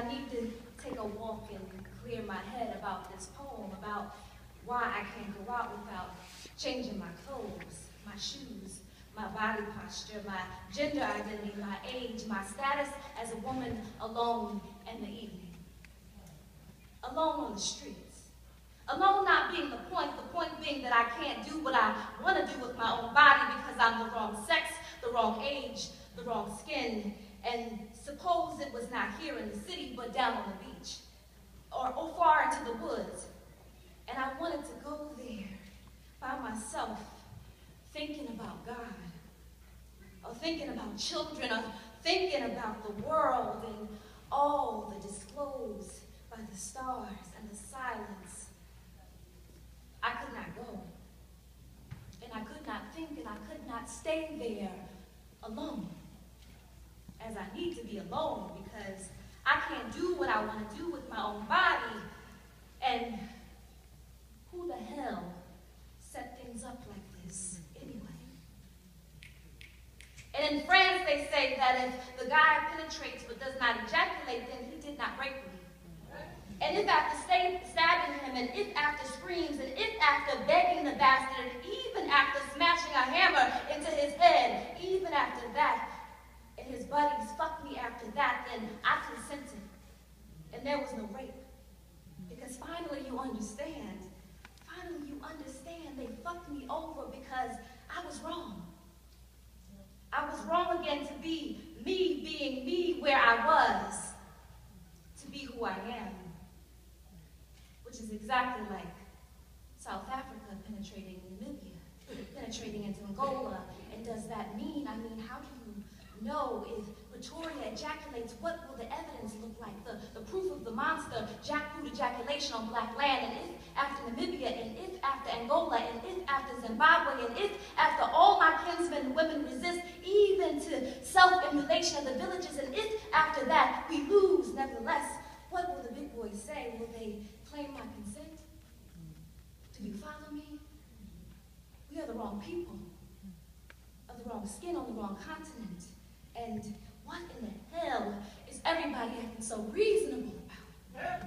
I need to take a walk and clear my head about this poem, about why I can't go out without changing my clothes, my shoes, my body posture, my gender identity, my age, my status as a woman alone in the evening. Alone on the streets. Alone not being the point being that I can't do what I want to do with my own body because I'm the wrong sex, the wrong age, the wrong skin, and suppose it was not here in the city, but down on the beach, or far into the woods. And I wanted to go there by myself, thinking about God, or thinking about children, or thinking about the world and all the disclosed by the stars and the silence. I could not go, and I could not think, and I could not stay there alone, as I need to be alone, because I can't do what I want to do with my own body. And who the hell set things up like this anyway? And in France, they say that if the guy penetrates but does not ejaculate, then he did not rape me. And if after stabbing him, and if after screams, and if after begging the bastard, and even after smashing a hammer into his head, even after that, and his buddies fucked me after that, then I consented. And there was no rape. Because finally you understand. Finally you understand they fucked me over because I was wrong. I was wrong again to be me being me where I was. To be who I am. Which is exactly like South Africa penetrating Namibia, penetrating into Angola. And does that mean, how do you know if Pretoria ejaculates, what will the evidence look like? The proof of the monster, jackboot ejaculation on black land, and if after Namibia, and if after Angola, and if after Zimbabwe, and if after all my kinsmen and women resist, even to self-immolation of the villages, and if after that we lose, nevertheless, what will the big boys say? Will they claim my consent? Do you follow me? We are the wrong people, of the wrong skin on the wrong continent. And what in the hell is everybody acting so reasonable about?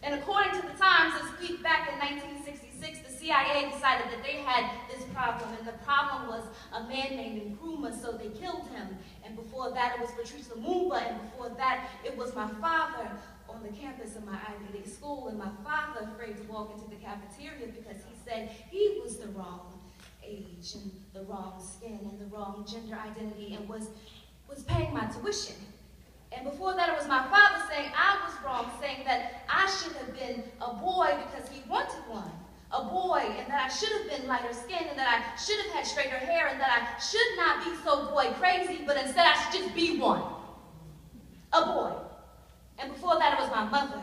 And according to the Times this week, back in 1966, the CIA decided that they had this problem, and the problem was a man named Nkrumah, so they killed him. And before that, it was Patrice Lumumba, and before that, it was my father on the campus of my Ivy League school, and my father afraid to walk into the cafeteria because he said he was the wrong age and the wrong skin and the wrong gender identity, and was paying my tuition. And before that, it was my father saying I was wrong, saying that I should have been a boy because he wanted one, a boy, and that I should have been lighter skinned, and that I should have had straighter hair, and that I should not be so boy crazy, but instead I should just be one, a boy. And before that, it was my mother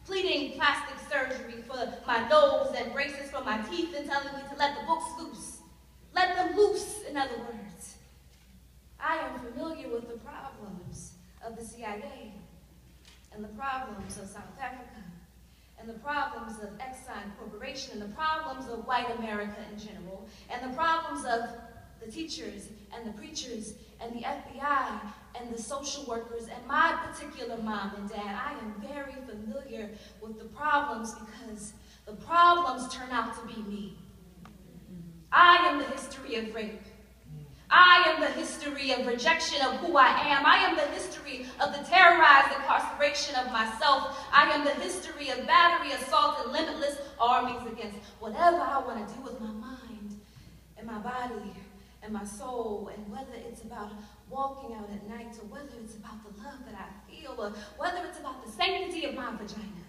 pleading plastic surgery for my nose and braces for my teeth, and telling me to let the books loose. Let them loose, in other words. I am familiar with the problems of the CIA, and the problems of South Africa, and the problems of Exxon Corporation, and the problems of white America in general, and the problems of the teachers, and the preachers, and the FBI, and the social workers, and my particular mom and dad. I am very familiar with the problems because the problems turn out to be me. I am the history of rape. I am the history of rejection of who I am. I am the history of the terrorized incarceration of myself. I am the history of battery, assault, and limitless armies against whatever I want to do with my mind and my body and my soul, and whether it's about walking out at night, or whether it's about the love that I feel, or whether it's about the sanctity of my vagina,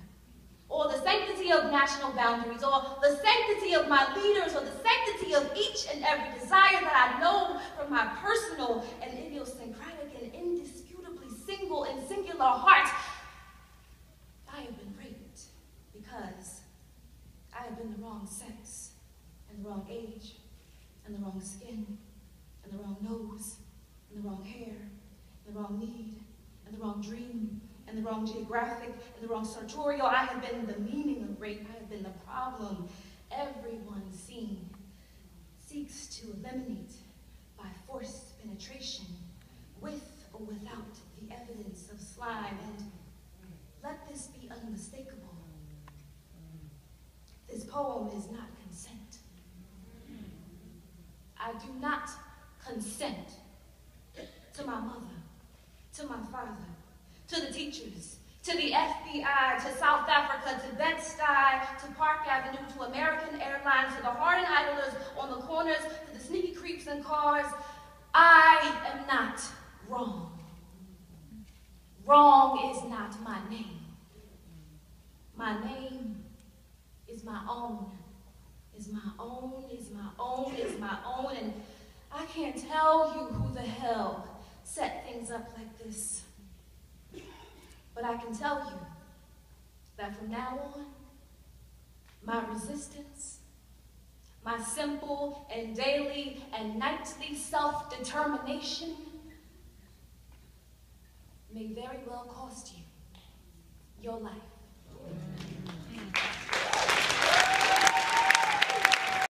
or the sanctity of national boundaries, or the sanctity of my leaders, or the sanctity of each and every desire that I know from my personal and idiosyncratic and indisputably single and singular heart. I have been raped because I have been the wrong sex, and the wrong age, and the wrong skin, and the wrong nose, and the wrong hair, and the wrong need, and the wrong dream, and the wrong geographic, and the wrong sartorial. I have been the meaning of rape. I have been the problem everyone seeks to eliminate by forced penetration, with or without the evidence of slime. And poem is not consent. I do not consent to my mother, to my father, to the teachers, to the FBI, to South Africa, to Bed-Stuy, to Park Avenue, to American Airlines, to the hardened idlers on the corners, to the sneaky creeps in cars. I am not wrong. Wrong is not my name. My name is my own, is my own, is my own, is my own, and I can't tell you who the hell set things up like this. But I can tell you that from now on, my resistance, my simple and daily and nightly self-determination may very well cost you your life.